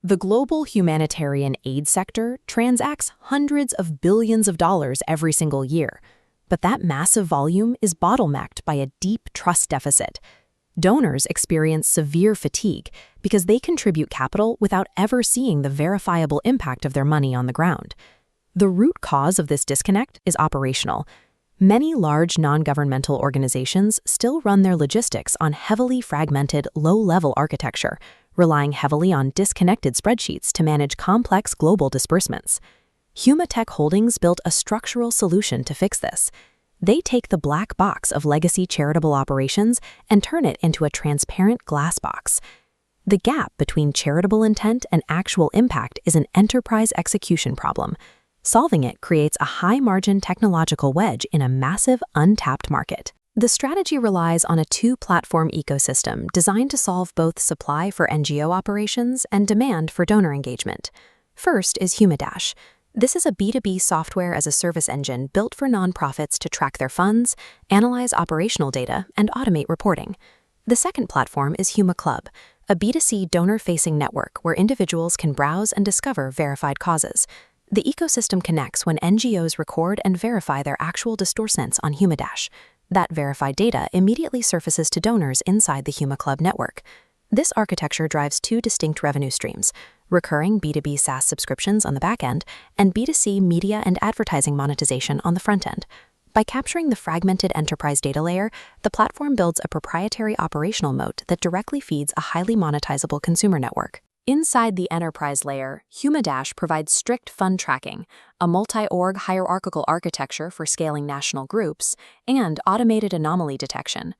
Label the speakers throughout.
Speaker 1: The global humanitarian aid sector transacts hundreds of billions of dollars every single year, but that massive volume is bottlenecked by a deep trust deficit. Donors experience severe fatigue because they contribute capital without ever seeing the verifiable impact of their money on the ground. The root cause of this disconnect is operational. Many large non-governmental organizations still run their logistics on heavily fragmented, low-level architecture, relying heavily on disconnected spreadsheets to manage complex global disbursements. HumaTech Holdings built a structural solution to fix this. They take the black box of legacy charitable operations and turn it into a transparent glass box. The gap between charitable intent and actual impact is an enterprise execution problem. Solving it creates a high-margin technological wedge in a massive, untapped market. The strategy relies on a two-platform ecosystem designed to solve both supply for NGO operations and demand for donor engagement. First is HumaDash. This is a B2B software-as-a-service engine built for nonprofits to track their funds, analyze operational data, and automate reporting. The second platform is HumaClub, a B2C donor-facing network where individuals can browse and discover verified causes. The ecosystem connects when NGOs record and verify their actual disbursements on HumaDash. That verified data immediately surfaces to donors inside the HumaClub network. This architecture drives two distinct revenue streams: recurring B2B SaaS subscriptions on the back end and B2C media and advertising monetization on the front end. By capturing the fragmented enterprise data layer, the platform builds a proprietary operational moat that directly feeds a highly monetizable consumer network. Inside the enterprise layer, HumaDash provides strict fund tracking, a multi-org hierarchical architecture for scaling national groups, and automated anomaly detection.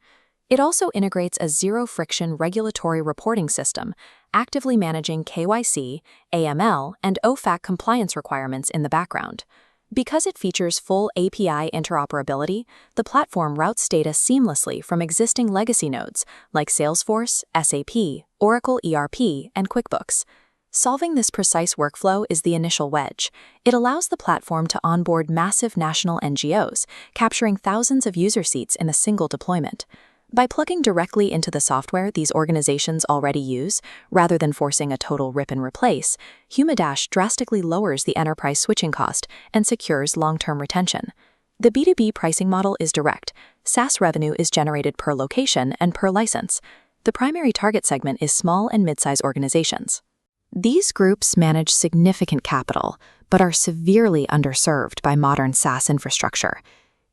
Speaker 1: It also integrates a zero-friction regulatory reporting system, actively managing KYC, AML, and OFAC compliance requirements in the background. Because it features full API interoperability, the platform routes data seamlessly from existing legacy nodes like Salesforce, SAP, Oracle ERP, and QuickBooks. Solving this precise workflow is the initial wedge. It allows the platform to onboard massive national NGOs, capturing thousands of user seats in a single deployment. By plugging directly into the software these organizations already use, rather than forcing a total rip and replace, HumaDash drastically lowers the enterprise switching cost and secures long-term retention. The B2B pricing model is direct. SaaS revenue is generated per location and per license. The primary target segment is small and mid-size organizations. These groups manage significant capital, but are severely underserved by modern SaaS infrastructure.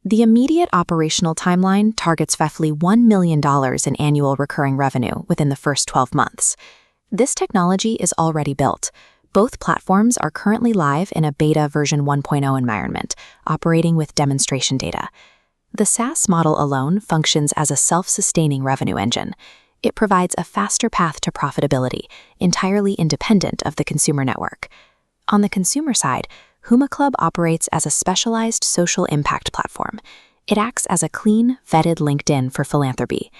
Speaker 1: The immediate operational timeline targets roughly $1 million in annual recurring revenue within the first 12 months. This technology is already built. Both platforms are currently live in a beta version 1.0 environment, operating with demonstration data. The SaaS model alone functions as a self-sustaining revenue engine. It provides a faster path to profitability, entirely independent of the consumer network. On the consumer side, HumaClub operates as a specialized social impact platform. It acts as a clean, vetted LinkedIn for philanthropy.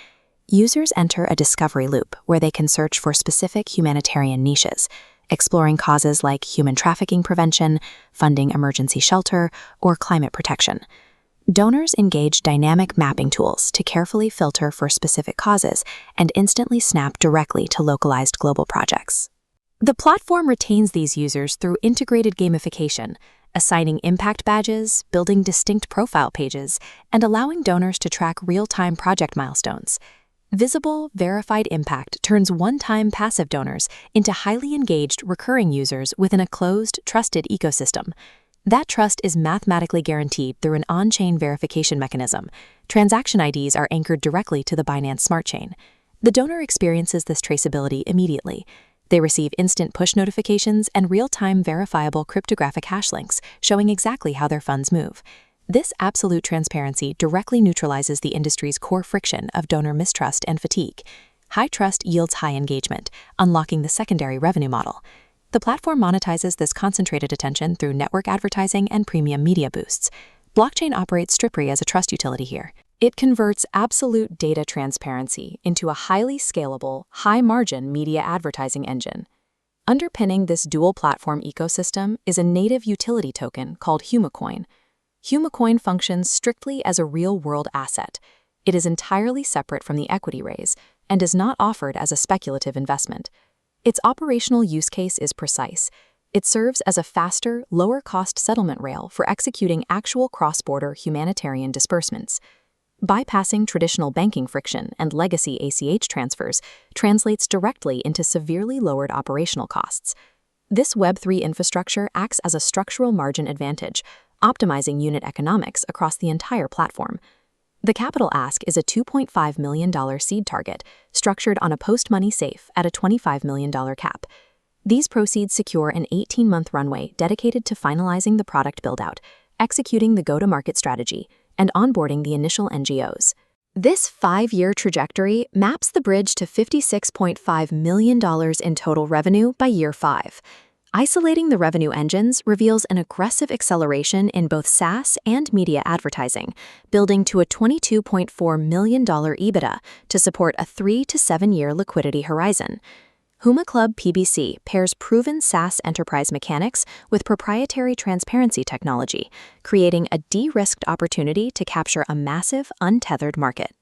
Speaker 1: Users enter a discovery loop where they can search for specific humanitarian niches, exploring causes like human trafficking prevention, funding emergency shelter, or climate protection. Donors engage dynamic mapping tools to carefully filter for specific causes and instantly snap directly to localized global projects. The platform retains these users through integrated gamification, assigning impact badges, building distinct profile pages, and allowing donors to track real-time project milestones. Visible, verified impact turns one-time passive donors into highly engaged recurring users within a closed, trusted ecosystem. That trust is mathematically guaranteed through an on-chain verification mechanism. Transaction IDs are anchored directly to the Binance Smart Chain. The donor experiences this traceability immediately. They receive instant push notifications and real-time verifiable cryptographic hash links showing exactly how their funds move. This absolute transparency directly neutralizes the industry's core friction of donor mistrust and fatigue. High trust yields high engagement, unlocking the secondary revenue model. The platform monetizes this concentrated attention through network advertising and premium media boosts. Blockchain operates strictly as a trust utility here. It converts absolute data transparency into a highly scalable, high-margin media advertising engine. Underpinning this dual-platform ecosystem is a native utility token called HumaCoin. HumaCoin functions strictly as a real-world asset. It is entirely separate from the equity raise and is not offered as a speculative investment. Its operational use case is precise. It serves as a faster, lower-cost settlement rail for executing actual cross-border humanitarian disbursements. Bypassing traditional banking friction and legacy ACH transfers translates directly into severely lowered operational costs. This Web3 infrastructure acts as a structural margin advantage, optimizing unit economics across the entire platform. The capital ask is a $2.5 million seed target, structured on a post-money safe at a $25 million cap. These proceeds secure an 18-month runway dedicated to finalizing the product build-out, executing the go-to-market strategy, and onboarding the initial NGOs. This 5-year trajectory maps the bridge to $56.5 million in total revenue by year 5. Isolating the revenue engines reveals an aggressive acceleration in both SaaS and media advertising, building to a $22.4 million EBITDA to support a 3 to 7-year liquidity horizon. HumaClub PBC pairs proven SaaS enterprise mechanics with proprietary transparency technology, creating a de-risked opportunity to capture a massive, untethered market.